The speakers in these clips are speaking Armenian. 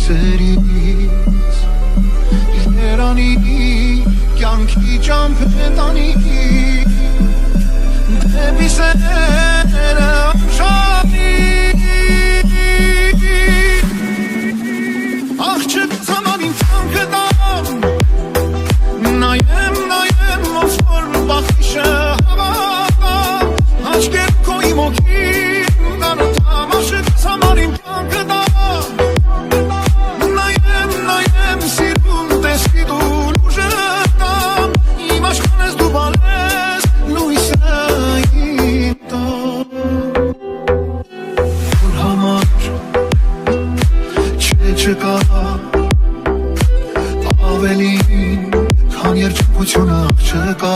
սերից երանի կյանքի ճամփետանի դեպի սերը ամշանի աղջիկ ծամանին կյանքը դամ նայեմ ոնց որ բախիշը հավատամ աչքեր քո իմ օգին դառնամ աղջիկ ծամանին կյանքը դամ նայեմ սիրուն տեսքի դու լուժը տամ իմ աշխարհ ես դու բալես լույսը իմ տամ որ համար չկա ավելին քան երջանկությունը չկա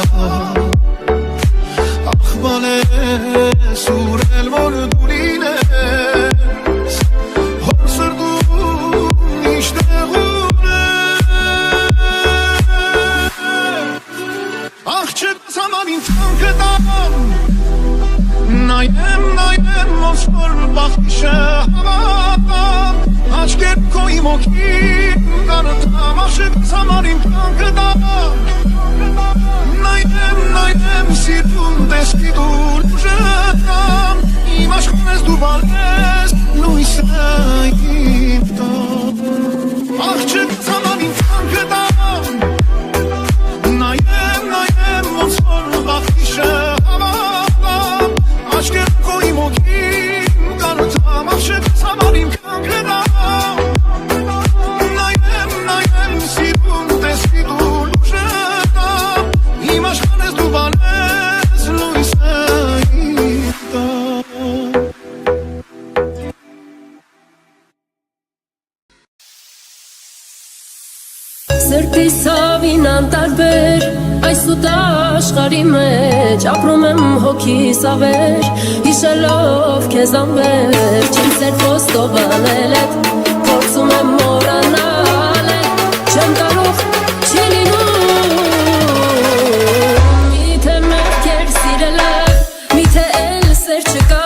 ախ բալես ուրել որ դու լինես հոր սրտում իշտեղ ունես աղջիկ ծամանին թանքը տամ նայեմ ոնց որ բախտիշը հավատամ աչքեր քո իմ օգին դառնամ աղջիկ ծամանին թանքը տամ նայեմ սիրուն տեսքի դու լուժը տամ իմ աշխարհ ես դու բալես լույսը իմ տամ աղջիկ ծամանին թանքը տամ նայեմ ոնց որ բախտիշը հավատամ աչքեր քո իմ օգին դառնամ աղջիկ ծամանին թանքը տամ նայեմ սիրուն տեսքի դու լուժը տամ իմ աշխարհ ես դու բալես լույսը իմ տամ Սրտիս հավին անտարբեր այս ու աշխարհի մեջ ապրում եմ հոգիս ավեր հիշելով քեզ անվերջ իմ սերտոստով անել էդ փորձում եմ մոռանալ չեմ կարող չի լինում միթե մեղքեր սիրել միթե էլ սեր չկա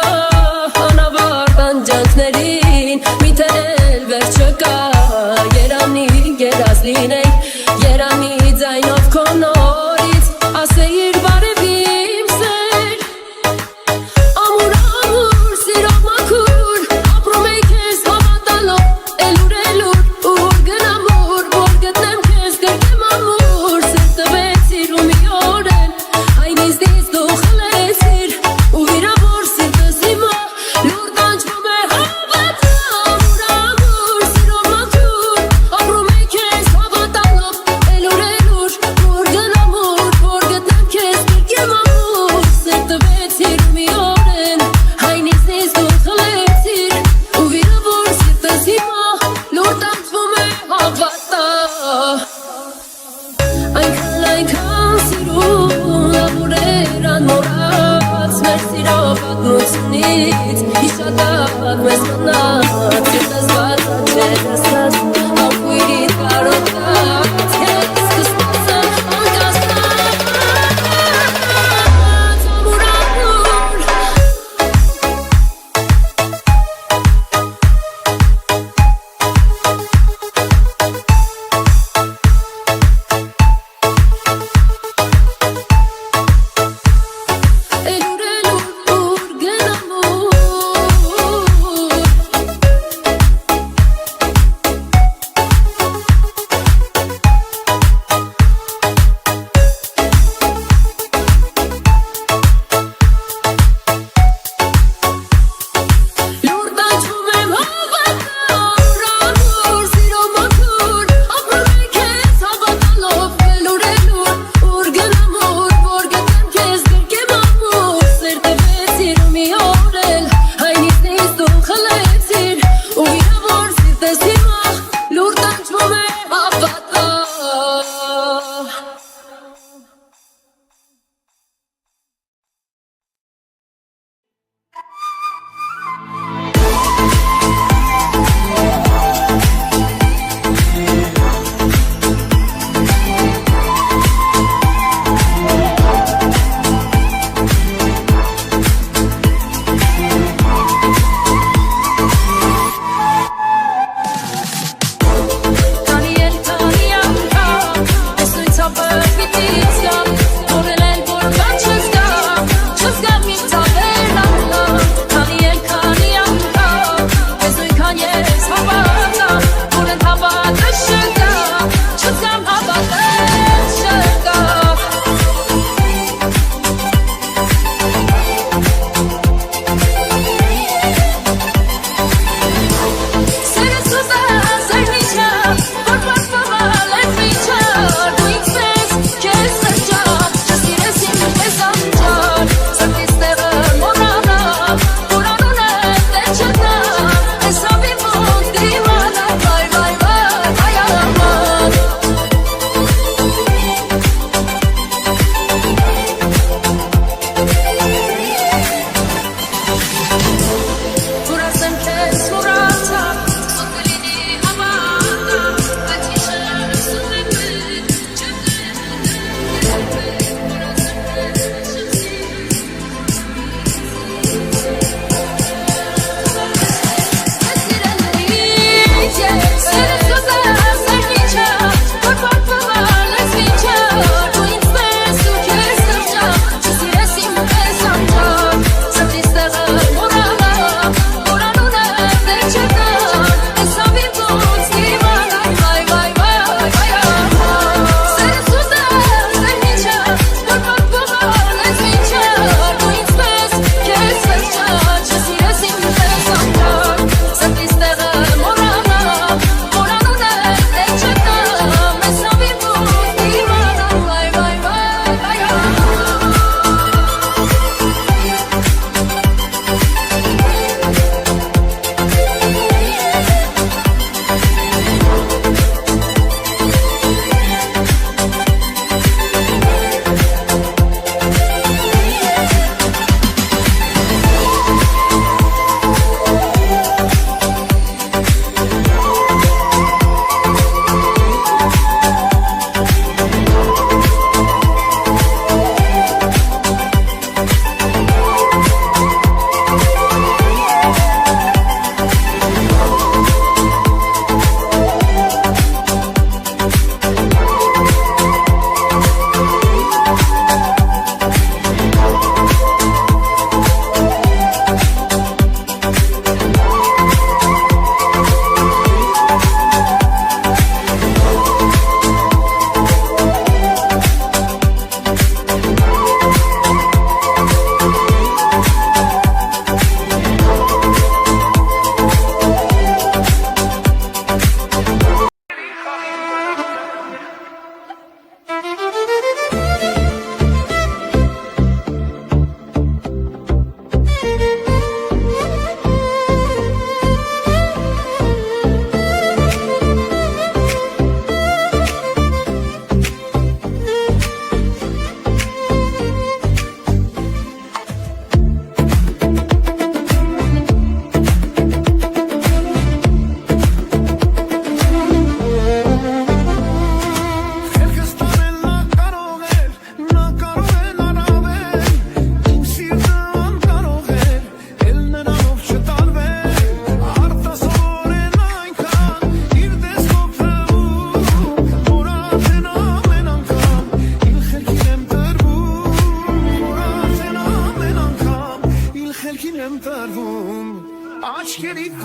անավարտ անջանքներին միթե էլ վերջ չկա երանի գերած լինեի երանի ձայնով քո նորից ասեիր բարև իմ սեր ամուր սիրով մաքուր ապրում էի քեզ հավատալով էլուր ուր գնամ որ գտնեմ քեզ գրկեմ ամուր սեր տվեցիր ու մի օրեն այն ինձնից դու խլեցիր ու վիրավոր սիրտս հիմա լուր տանջվում է հավատամ ամուր սիրով մաքուր ապրում էի քեզ հավատալով էլուր ուր գնամ որ գտնեմ քեզ գրկեմ ամուր սեր տվեցիր ու մի օրեն այն ինձնից դու խլեցիր ու վիրավոր սիրտս հիմա լուր տանջվում է հավատամ Այնքան սիրուն ամուրեր անմոռաց մեր սիրով պատմությունից հիշատակ մեզ մնաց սիրտս վազած չէ դասած ապույրիդ կարոտած քեզ կսպասեմ անկասկած ամուր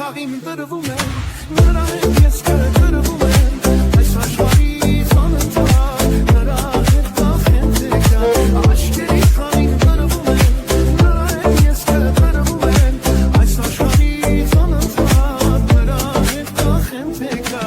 կաղին դրվում եմ նրա հետ ես կտրվում եմ այս աշխարհից անընդհատ նրա հետ կախեմ թե կա Աչքերի կաղին դրվում եմ նրա հետ ես կտրվում եմ այս աշխարհից անընդհատ նրա հետ կախեմ թե կա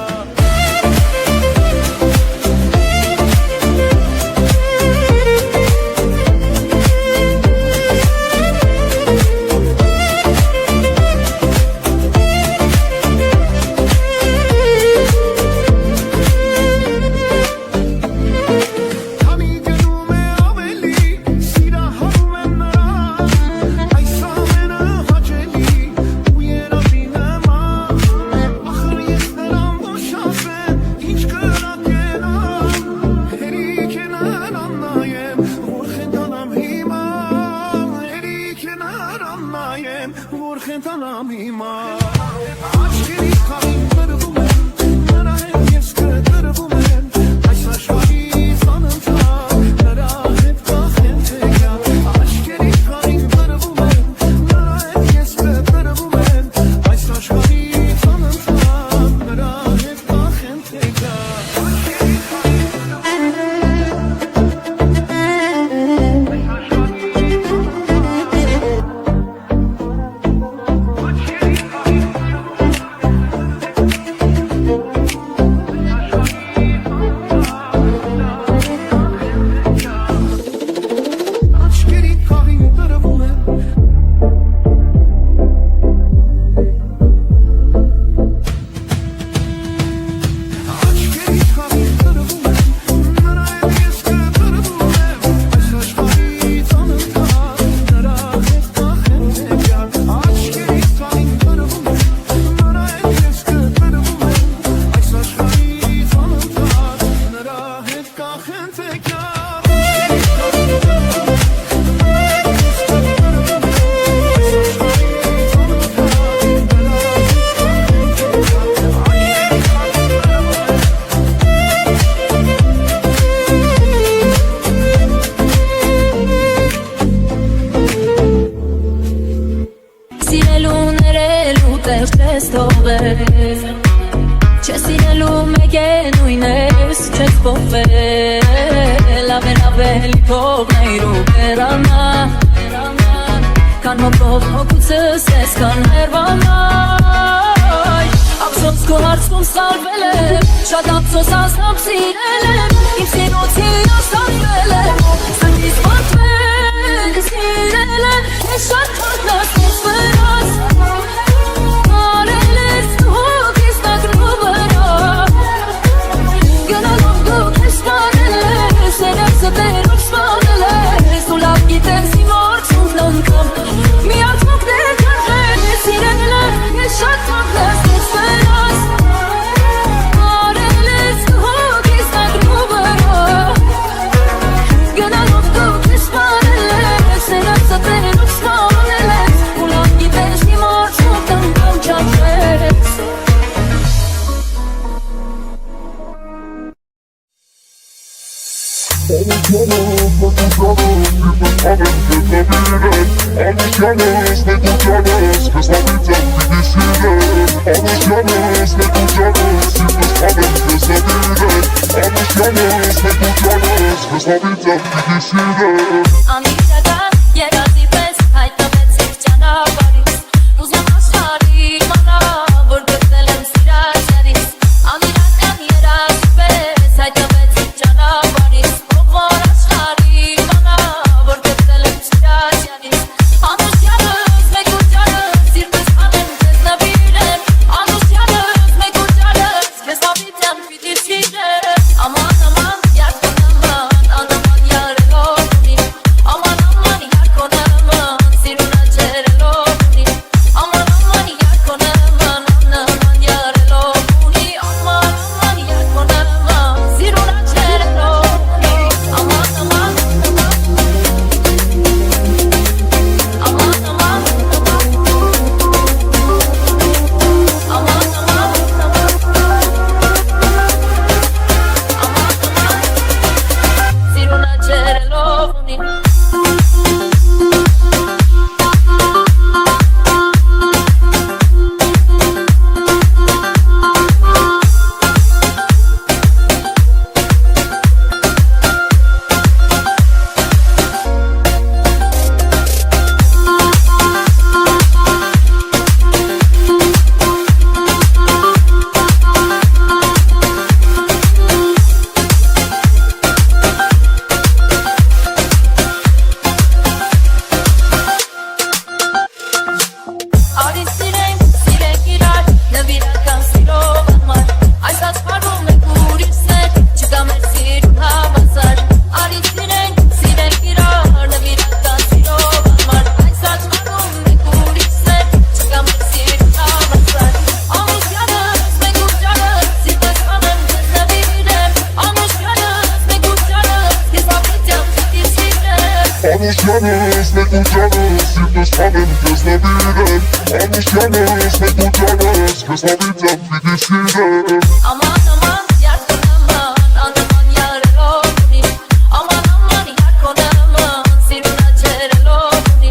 Aman aman, yak aman, aman yar Անուշյանս մեկ ու ջանս Սիրտս հանեմ կեզ նվիրեմ Անուշյանս մեկ ու ջանս Կեզ հավիծեմ պիտի սիրեմ Aman aman yar konaman Andaman yarelo buni Aman aman yar konaman Siruna cerelo buni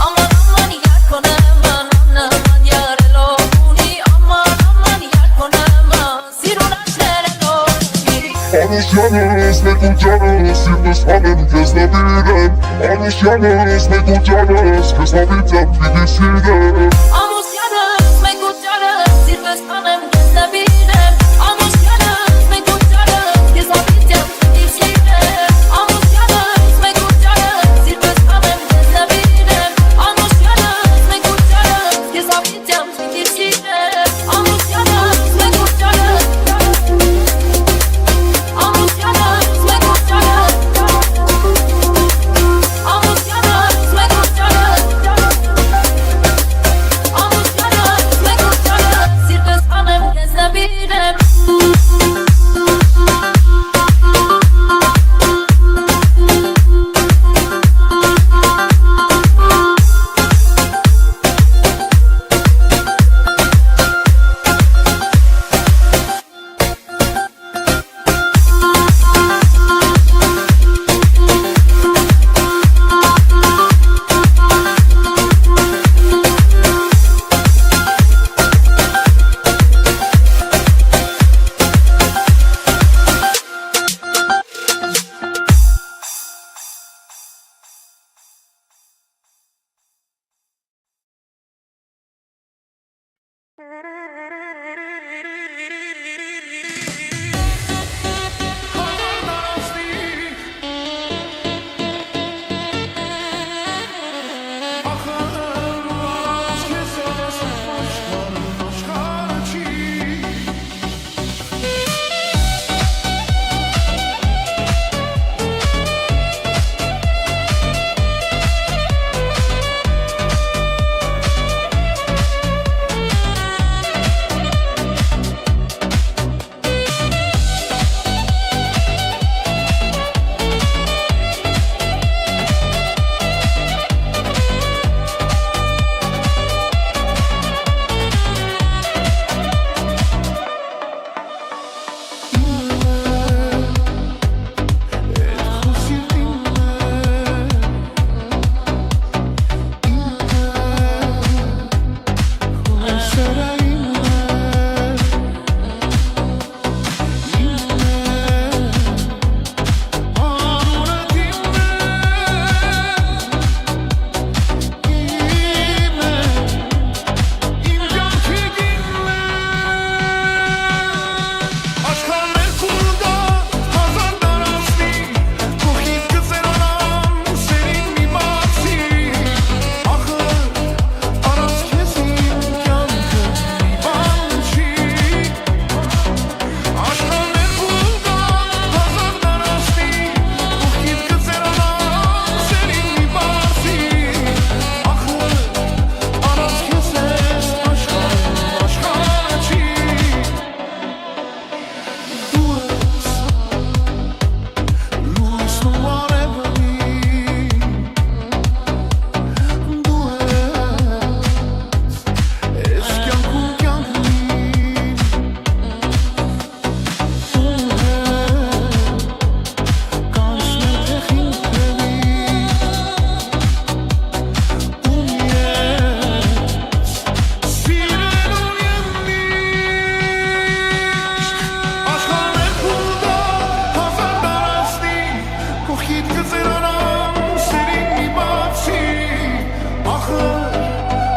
Aman aman yar konaman Andaman yarelo buni Aman aman yar konaman Siruna cerelo buni Անուշյանս մեկ ու ջանս Սիրտս հանեմ կեզ նվիրեմ Անուշյանս մեկ ու ջանս Կեզ հավիծեմ պիտի սիրեմ Amus yanım megut canım Sirves hanım gözle birem Amus yanım megut canım Geza biteceğim dişirem Amus yanım megut canım Sirves hanım gözle birem Amus yanım megut canım Geza biteceğim dişirem Amus yanım megut canım Amus yanım megut canım Amus yanım megut canım Amus yanım megut canım Sirves hanım gözle birem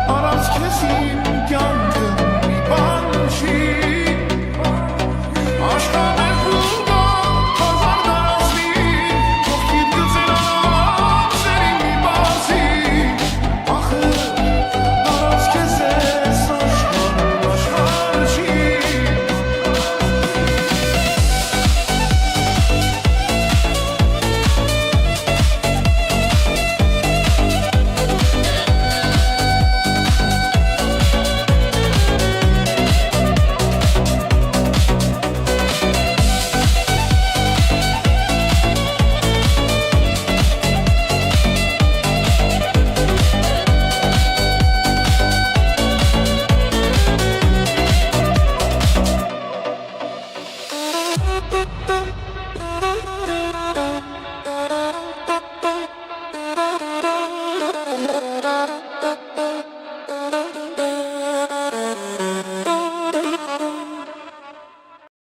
Araz kesin yandım bir banşi